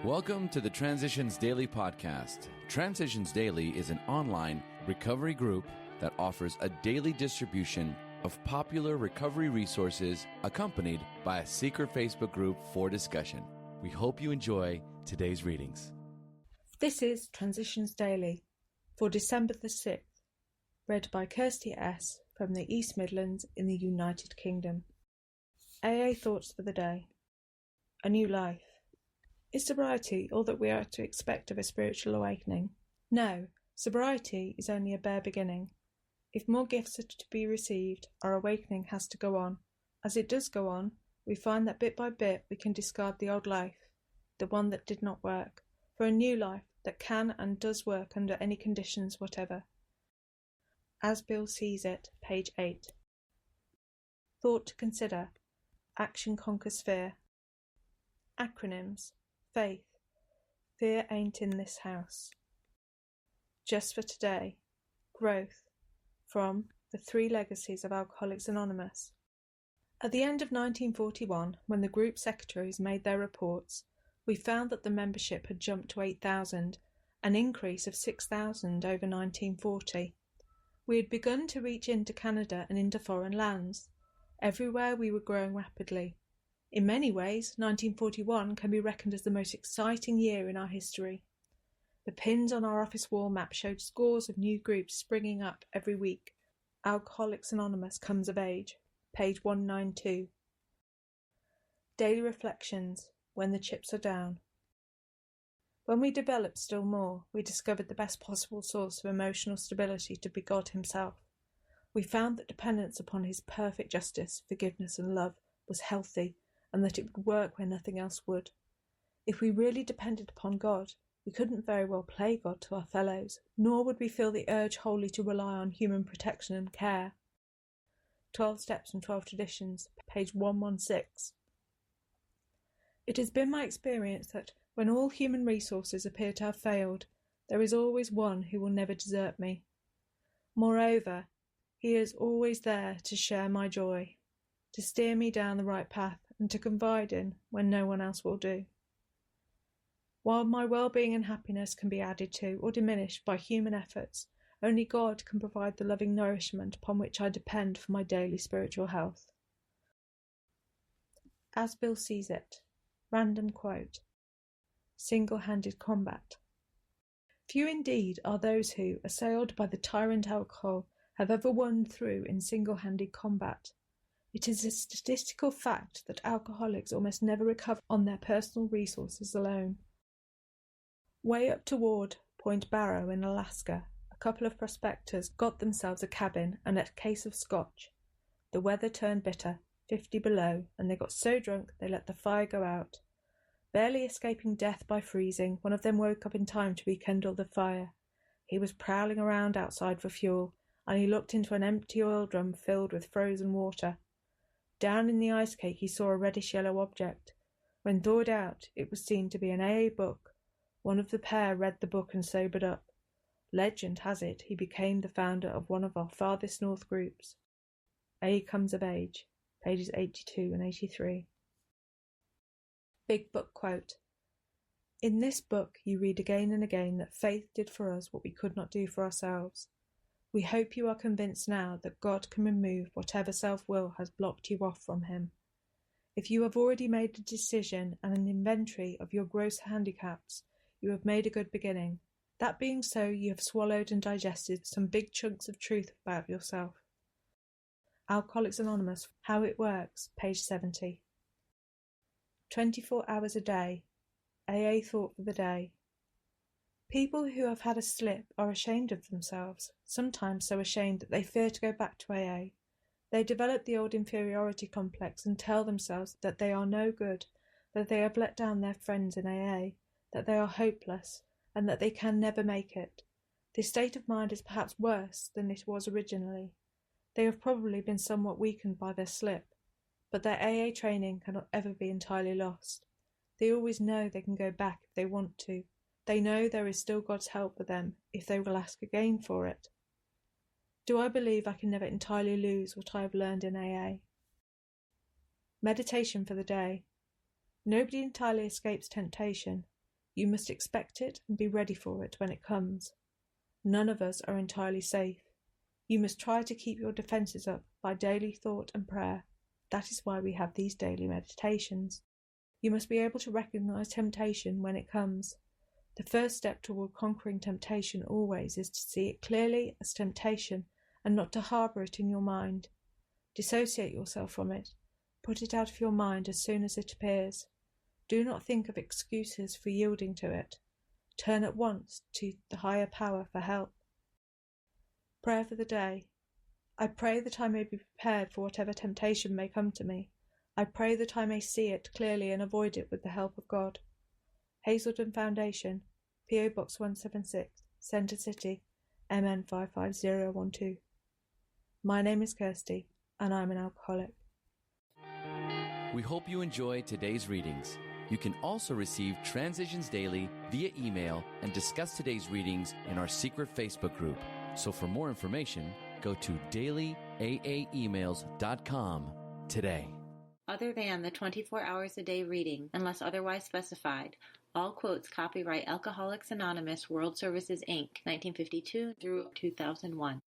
Welcome to the Transitions Daily podcast. Transitions Daily is an online recovery group that offers a daily distribution of popular recovery resources accompanied by a secret Facebook group for discussion. We hope you enjoy today's readings. This is Transitions Daily for December the 6th, read by Kirsty S. from the East Midlands in the United Kingdom. AA Thoughts for the Day. A New Life. Is sobriety all that we are to expect of a spiritual awakening? No, sobriety is only a bare beginning. If more gifts are to be received, our awakening has to go on. As it does go on, we find that bit by bit we can discard the old life, the one that did not work, for a new life that can and does work under any conditions whatever. As Bill sees it, page 8. Thought to consider. Action conquers fear. Acronyms. Faith. Fear ain't in this house. Just for today. Growth. From The Three Legacies of Alcoholics Anonymous. At the end of 1941, when the group secretaries made their reports, we found that the membership had jumped to 8,000, an increase of 6,000 over 1940. We had begun to reach into Canada and into foreign lands. Everywhere we were growing rapidly. In many ways, 1941 can be reckoned as the most exciting year in our history. The pins on our office wall map showed scores of new groups springing up every week. Alcoholics Anonymous comes of age, page 192. Daily Reflections, when the chips are down. When we developed still more, we discovered the best possible source of emotional stability to be God himself. We found that dependence upon his perfect justice, forgiveness and love was healthy, and that it would work where nothing else would. If we really depended upon God, we couldn't very well play God to our fellows, nor would we feel the urge wholly to rely on human protection and care. 12 Steps and 12 Traditions, page 116. It has been my experience that when all human resources appear to have failed, there is always one who will never desert me. Moreover, he is always there to share my joy, to steer me down the right path, and to confide in when no one else will do. While my well-being and happiness can be added to or diminished by human efforts, only God can provide the loving nourishment upon which I depend for my daily spiritual health. As Bill sees it. Random quote. Single-handed combat. Few indeed are those who, assailed by the tyrant alcohol, have ever won through in single-handed combat. It is a statistical fact that alcoholics almost never recover on their personal resources alone. Way up toward Point Barrow in Alaska, a couple of prospectors got themselves a cabin and a case of scotch. The weather turned bitter, 50 below, and they got so drunk they let the fire go out. Barely escaping death by freezing, one of them woke up in time to rekindle the fire. He was prowling around outside for fuel, and he looked into an empty oil drum filled with frozen water. Down in the ice cake he saw a reddish-yellow object. When thawed out, it was seen to be an AA book. One of the pair read the book and sobered up. Legend has it he became the founder of one of our farthest north groups. A Comes of Age, pages 82 and 83. Big Book quote. In this book you read again and again that faith did for us what we could not do for ourselves. We hope you are convinced now that God can remove whatever self-will has blocked you off from him. If you have already made a decision and an inventory of your gross handicaps, you have made a good beginning. That being so, you have swallowed and digested some big chunks of truth about yourself. Alcoholics Anonymous, How It Works, page 70. 24 hours a day. AA Thought for the Day. People who have had a slip are ashamed of themselves, sometimes so ashamed that they fear to go back to AA. They develop the old inferiority complex and tell themselves that they are no good, that they have let down their friends in AA, that they are hopeless, and that they can never make it. This state of mind is perhaps worse than it was originally. They have probably been somewhat weakened by their slip, but their AA training cannot ever be entirely lost. They always know they can go back if they want to. They know there is still God's help for them if they will ask again for it. Do I believe I can never entirely lose what I have learned in AA? Meditation for the day. Nobody entirely escapes temptation. You must expect it and be ready for it when it comes. None of us are entirely safe. You must try to keep your defenses up by daily thought and prayer. That is why we have these daily meditations. You must be able to recognize temptation when it comes. The first step toward conquering temptation always is to see it clearly as temptation and not to harbour it in your mind. Dissociate yourself from it. Put it out of your mind as soon as it appears. Do not think of excuses for yielding to it. Turn at once to the higher power for help. Prayer for the day. I pray that I may be prepared for whatever temptation may come to me. I pray that I may see it clearly and avoid it with the help of God. Hazelden Foundation, P.O. Box 176, Centre City, MN 55012. My name is Kirsty, and I'm an alcoholic. We hope you enjoyed today's readings. You can also receive Transitions Daily via email and discuss today's readings in our secret Facebook group. So for more information, go to dailyaaemails.com today. Other than the 24 hours a day reading, unless otherwise specified, all quotes copyright Alcoholics Anonymous World Services, Inc., 1952 through 2001.